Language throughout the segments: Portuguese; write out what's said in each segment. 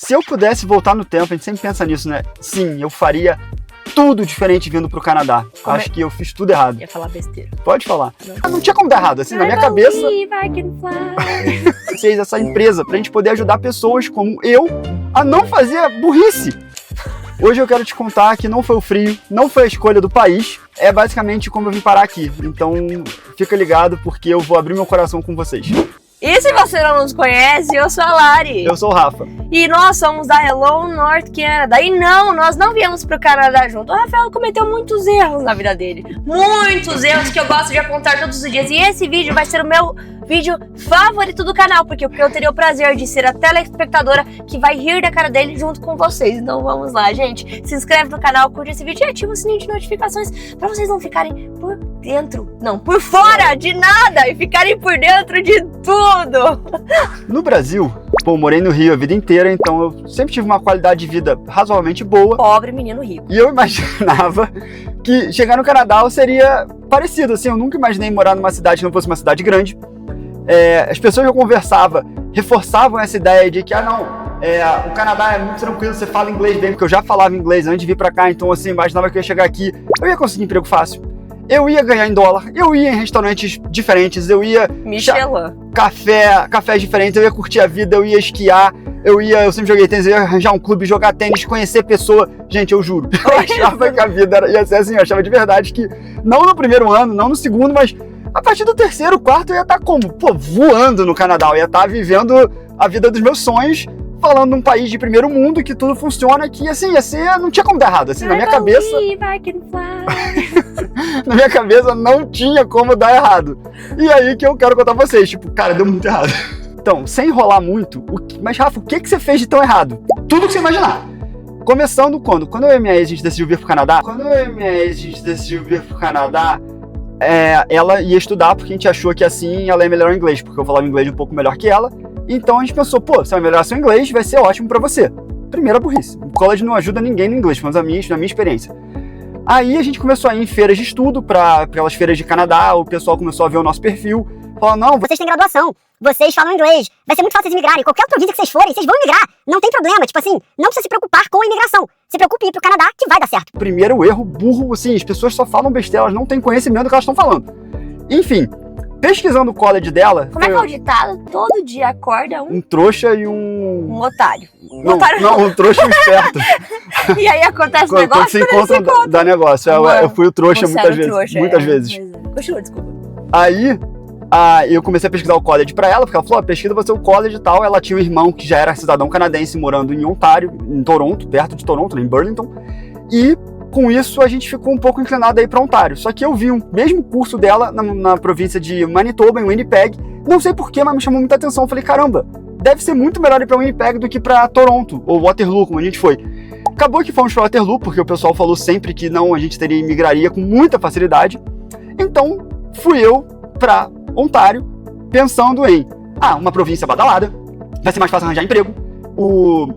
Se eu pudesse voltar no tempo, a gente sempre pensa nisso, né? Sim, eu faria tudo diferente vindo pro Canadá. Acho que eu fiz tudo errado. Ia falar besteira. Pode falar. Não tinha como dar errado, assim, na minha cabeça. Fez essa empresa pra gente poder ajudar pessoas como eu a não fazer burrice. Hoje eu quero te contar que não foi o frio, não foi a escolha do país, é basicamente como eu vim parar aqui. Então fica ligado porque eu vou abrir meu coração com vocês. E se você não nos conhece, eu sou a Lari. Eu sou o Rafa. E nós somos da Hello North Canada. E não, nós não viemos pro Canadá junto. O Rafael cometeu muitos erros na vida dele. Muitos erros que eu gosto de apontar todos os dias. E esse vídeo vai ser o meu vídeo favorito do canal. Porque eu teria o prazer de ser a telespectadora que vai rir da cara dele junto com vocês. Então vamos lá, gente. Se inscreve no canal, curte esse vídeo e ativa o sininho de notificações pra vocês não ficarem por dentro, não, por fora de nada e ficarem por dentro de tudo. No Brasil, pô, morei no Rio a vida inteira, então eu sempre tive uma qualidade de vida razoavelmente boa. Pobre menino rico. E eu imaginava que chegar no Canadá eu seria parecido, assim, eu nunca imaginei morar numa cidade que não fosse uma cidade grande. As pessoas que eu conversava reforçavam essa ideia de que, o Canadá é muito tranquilo, você fala inglês bem, porque eu já falava inglês antes de vir pra cá, então assim, imaginava que eu ia chegar aqui, eu ia conseguir emprego fácil. Eu ia ganhar em dólar, eu ia em restaurantes diferentes, eu ia... Michelin. Cafés diferentes, eu ia curtir a vida, eu ia esquiar, eu sempre joguei tênis, eu ia arranjar um clube, jogar tênis, conhecer pessoa. Gente, eu juro, eu achava que a vida ia ser assim, eu achava de verdade que, não no primeiro ano, não no segundo, mas a partir do terceiro, quarto, eu ia estar como? Pô, voando no Canadá, eu ia estar vivendo a vida dos meus sonhos, falando num país de primeiro mundo, que tudo funciona, que assim, não tinha como dar errado, assim, na minha cabeça... Na minha cabeça não tinha como dar errado. E aí que eu quero contar pra vocês, tipo, cara, deu muito errado. Então, sem enrolar muito, mas Rafa, o que você fez de tão errado? Tudo que você imaginar. Começando quando? Quando eu e minha ex, a gente decidiu vir pro Canadá. Ela ia estudar porque a gente achou que assim ela ia melhorar o inglês, porque eu falava inglês um pouco melhor que ela. Então a gente pensou, pô, você vai melhorar seu inglês, vai ser ótimo pra você. Primeira burrice. O college não ajuda ninguém no inglês, mas na minha experiência. Aí a gente começou a ir em feiras de estudo, para aquelas feiras de Canadá, o pessoal começou a ver o nosso perfil, falou, não, vocês têm graduação, vocês falam inglês, vai ser muito fácil vocês imigrarem, qualquer outro vídeo que vocês forem, vocês vão imigrar, não tem problema, tipo assim, não precisa se preocupar com a imigração, se preocupe em ir pro Canadá que vai dar certo. Primeiro erro burro, assim, as pessoas só falam besteira, elas não têm conhecimento do que elas estão falando. Enfim, pesquisando o college dela... Como é que é o ditado? Todo dia acorda um trouxa e um otário. Não, um trouxa e um esperto. E aí acontece negócio, quando se encontra, dá negócio. Eu fui o trouxa muitas vezes. Continua, desculpa. Aí, eu comecei a pesquisar o college pra ela, porque ela falou, pesquisa você o college e tal. Ela tinha um irmão que já era cidadão canadense, morando em Ontário, em Toronto, perto de Toronto, em Burlington. E com isso a gente ficou um pouco inclinado a ir pra Ontário. Só que eu vi o mesmo curso dela na província de Manitoba, em Winnipeg. Não sei porquê, mas me chamou muita atenção. Eu falei, caramba, deve ser muito melhor ir pra Winnipeg do que pra Toronto, ou Waterloo, como a gente foi. Acabou que fomos pra Waterloo, porque o pessoal falou sempre que não, a gente imigraria com muita facilidade. Então, fui eu pra Ontário, pensando em, uma província badalada, vai ser mais fácil arranjar emprego, o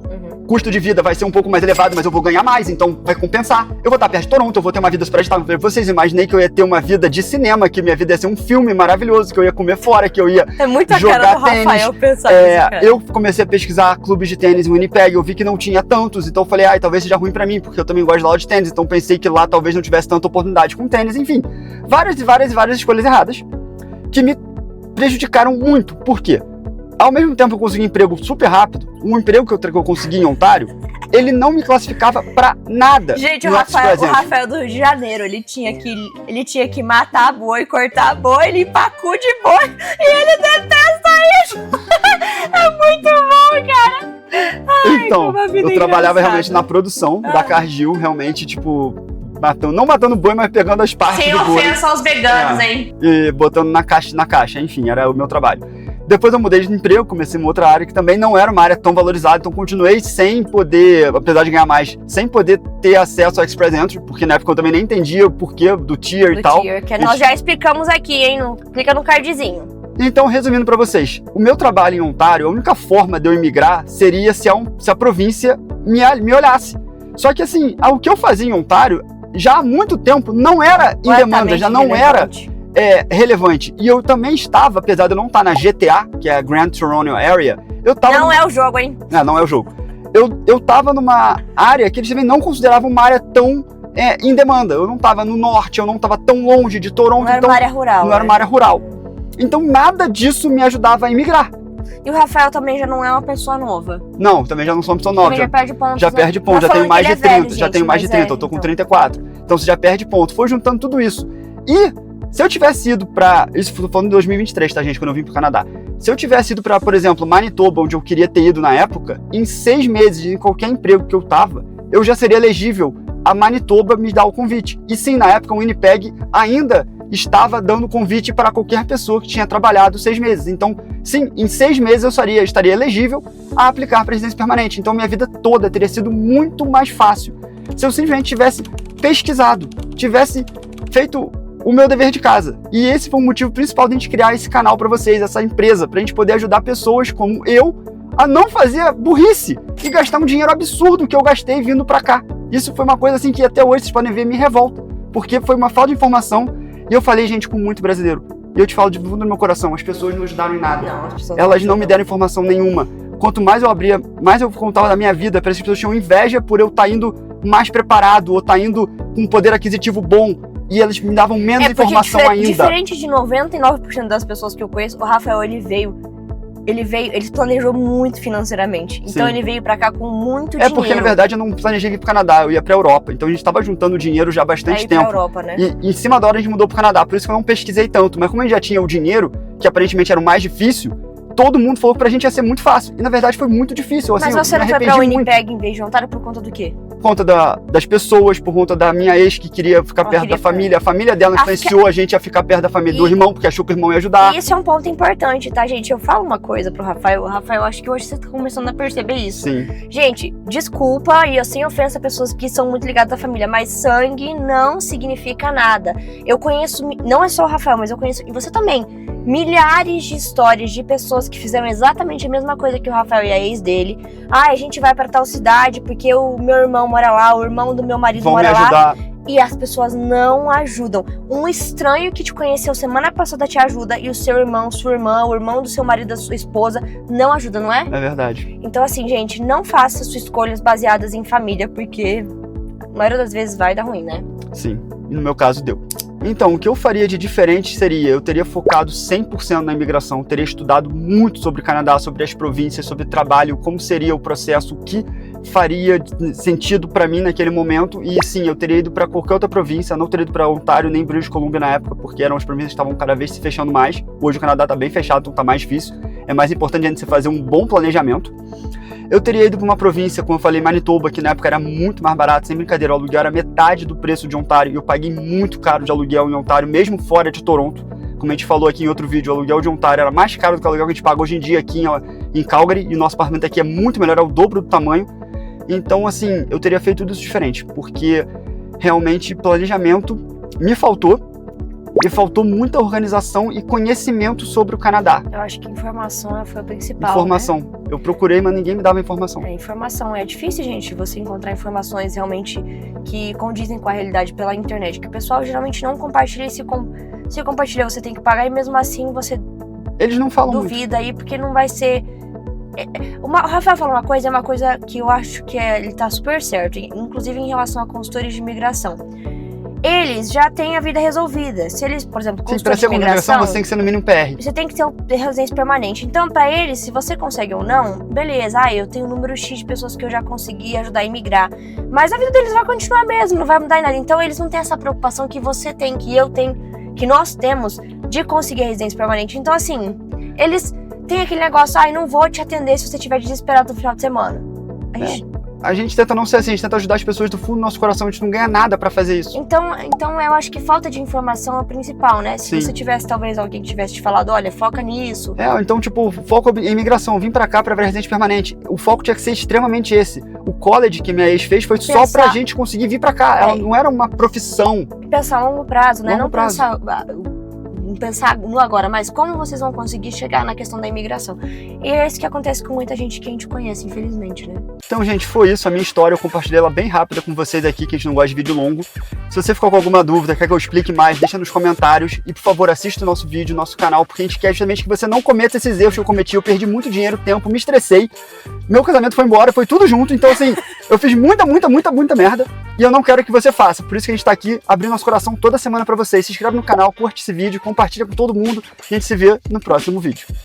custo de vida vai ser um pouco mais elevado, mas eu vou ganhar mais, então vai compensar. Eu vou estar perto de Toronto, eu vou ter uma vida super agitada. Vocês imaginei que eu ia ter uma vida de cinema, que minha vida ia ser um filme maravilhoso, que eu ia comer fora, que eu ia jogar tênis. Rafael pensar eu comecei a pesquisar clubes de tênis em Winnipeg, eu vi que não tinha tantos, então eu falei, talvez seja ruim pra mim, porque eu também gosto de aula de tênis, então pensei que lá talvez não tivesse tanta oportunidade com tênis, enfim. Várias escolhas erradas, que me prejudicaram muito. Por quê? Ao mesmo tempo que eu consegui um emprego super rápido, um emprego que eu consegui em Ontário, ele não me classificava pra nada. Gente, o Rafael do Rio de Janeiro, ele tinha que matar boi, cortar boi, limpar cu de boi, e ele detesta isso. É muito bom, cara. Então, eu trabalhava realmente na produção da Cargill, realmente, tipo, não matando boi, mas pegando as partes do boi. Sem ofensa aos veganos, hein? E botando na caixa, enfim, era o meu trabalho. Depois eu mudei de emprego, comecei em outra área que também não era uma área tão valorizada, então continuei sem poder, apesar de ganhar mais, sem poder ter acesso ao Express Entry, porque na época eu também nem entendia o porquê do tier e tal. Que nós já explicamos aqui, hein? Clica no cardzinho. Então, resumindo pra vocês, o meu trabalho em Ontário, a única forma de eu emigrar seria se a província me olhasse. Só que assim, o que eu fazia em Ontário, já há muito tempo, não era em demanda, já não era relevante. E eu também estava, apesar de eu não estar na GTA, que é a Grand Toronto Area, eu tava... Não é o jogo, hein? Não é o jogo. eu tava numa área que eles também não consideravam uma área tão em demanda. Eu não tava no norte, eu não tava tão longe de Toronto. Não era então, uma área rural. Não era uma área rural. Então nada disso me ajudava a imigrar. E o Rafael também já não é uma pessoa nova. Não, também já não sou uma pessoa nova. Também já perde pontos. Já perde ponto, já tenho mais de 30, já tenho mais de 30, eu tô com então. 34. Então você já perde ponto. Foi juntando tudo isso. E se eu tivesse ido pra... Isso foi falando em 2023, tá, gente? Quando eu vim pro Canadá. Se eu tivesse ido pra, por exemplo, Manitoba, onde eu queria ter ido na época, em 6 meses, em qualquer emprego que eu tava, eu já seria elegível a Manitoba me dar o convite. E sim, na época o Winnipeg ainda estava dando convite para qualquer pessoa que tinha trabalhado 6 meses. Então, sim, em 6 meses eu estaria elegível a aplicar para residência permanente. Então, minha vida toda teria sido muito mais fácil se eu simplesmente tivesse pesquisado, tivesse feito o meu dever de casa. E esse foi o motivo principal de a gente criar esse canal para vocês, essa empresa, para a gente poder ajudar pessoas como eu a não fazer burrice e gastar um dinheiro absurdo que eu gastei vindo para cá. Isso foi uma coisa assim que até hoje vocês podem ver me revolta, porque foi uma falta de informação. E eu falei, gente, com muito brasileiro. E eu te falo de fundo do meu coração, as pessoas não ajudaram em nada. Elas não me deram informação nenhuma. Quanto mais eu abria, mais eu contava da minha vida, parece que as pessoas tinham inveja por eu estar indo mais preparado, ou estar indo com um poder aquisitivo bom. E eles me davam menos informação ainda. Diferente de 99% das pessoas que eu conheço, o Rafael, ele planejou muito financeiramente. Então Sim. ele veio pra cá com muito dinheiro. Porque na verdade eu não planejei vir pro Canadá, eu ia pra Europa. Então a gente tava juntando dinheiro já há bastante tempo. Pra Europa, né? E em cima da hora a gente mudou pro Canadá, por isso que eu não pesquisei tanto. Mas como a gente já tinha o dinheiro, que aparentemente era o mais difícil, todo mundo falou que pra gente ia ser muito fácil. E na verdade foi muito difícil. Assim, Mas você eu não me foi pra arrependi Winnipeg em vez de Ontário por conta do quê? Por conta das pessoas, por conta da minha ex que queria ficar perto da família. A família dela influenciou a gente a ficar perto da família do irmão, porque achou que o irmão ia ajudar. E isso é um ponto importante, tá, gente? Eu falo uma coisa pro Rafael. O Rafael, acho que hoje você tá começando a perceber isso. Sim. Gente, desculpa e sem ofensa a pessoas que são muito ligadas à família, mas sangue não significa nada. Eu conheço, não é só o Rafael, mas eu conheço, e você também, milhares de histórias de pessoas que fizeram exatamente a mesma coisa que o Rafael e a ex dele. Ah, a gente vai pra tal cidade porque o meu irmão mora lá, o irmão do meu marido mora lá. E as pessoas não ajudam. Um estranho que te conheceu semana passada te ajuda e o seu irmão, sua irmã, o irmão do seu marido, da sua esposa não ajuda, não é? É verdade. Então assim, gente, não faça suas escolhas baseadas em família, porque a maioria das vezes vai dar ruim, né? Sim, e no meu caso deu. Então, o que eu faria de diferente seria, eu teria focado 100% na imigração, teria estudado muito sobre o Canadá, sobre as províncias, sobre trabalho, como seria o processo, o que faria sentido para mim naquele momento. E sim, eu teria ido para qualquer outra província, não teria ido para Ontário nem British Columbia na época, porque eram as províncias que estavam cada vez se fechando mais. Hoje o Canadá está bem fechado, então está mais difícil. É mais importante a gente fazer um bom planejamento. Eu teria ido para uma província, como eu falei, Manitoba, que na época era muito mais barato, sem brincadeira, o aluguel era metade do preço de Ontário, e eu paguei muito caro de aluguel em Ontário, mesmo fora de Toronto. Como a gente falou aqui em outro vídeo, o aluguel de Ontário era mais caro do que o aluguel que a gente paga hoje em dia aqui em Calgary, e o nosso apartamento aqui é muito melhor, é o dobro do tamanho. Então, assim, eu teria feito tudo isso diferente, porque realmente planejamento me faltou muita organização e conhecimento sobre o Canadá. Eu acho que informação foi o principal, Informação. né? Eu procurei, mas ninguém me dava informação. Informação. É difícil, gente, você encontrar informações realmente que condizem com a realidade pela internet, que o pessoal geralmente não compartilha e se compartilhar você tem que pagar e mesmo assim você Eles não falam duvida aí, porque não vai ser... O Rafael falou uma coisa que eu acho que ele tá super certo, inclusive em relação a consultores de imigração. Eles já têm a vida resolvida. Se eles, por exemplo, consultores de imigração, você tem que ser no mínimo PR. Você tem que ter residência permanente. Então, pra eles, se você consegue ou não, beleza. Eu tenho um número X de pessoas que eu já consegui ajudar a imigrar. Mas a vida deles vai continuar mesmo, não vai mudar em nada. Então, eles não têm essa preocupação que você tem, que eu tenho, que nós temos de conseguir a residência permanente. Então, assim, eles têm aquele negócio, não vou te atender se você estiver desesperado no final de semana. A gente tenta não ser assim, a gente tenta ajudar as pessoas do fundo do nosso coração, a gente não ganha nada pra fazer isso. Então eu acho que falta de informação é o principal, né? Se Sim. você tivesse, talvez, alguém que tivesse te falado, olha, foca nisso. Então, tipo, foco em imigração, vim pra cá pra ver residência permanente. O foco tinha que ser extremamente esse. O college que minha ex fez foi só pra gente conseguir vir pra cá. Ela não era uma profissão. Pensar a longo prazo, né? Longo prazo. Pensar no agora, mas como vocês vão conseguir chegar na questão da imigração. E é isso que acontece com muita gente que a gente conhece, infelizmente, né? Então, gente, foi isso. A minha história, eu compartilhei ela bem rápida com vocês aqui, que a gente não gosta de vídeo longo. Se você ficou com alguma dúvida, quer que eu explique mais, deixa nos comentários. E, por favor, assista o nosso vídeo, nosso canal, porque a gente quer justamente que você não cometa esses erros que eu cometi. Eu perdi muito dinheiro, tempo, me estressei. Meu casamento foi embora, foi tudo junto. Então, assim, eu fiz muita merda. E eu não quero que você faça. Por isso que a gente tá aqui, abrindo nosso coração toda semana pra vocês. Se inscreve no canal, curte esse vídeo, compartilha com todo mundo. E a gente se vê no próximo vídeo.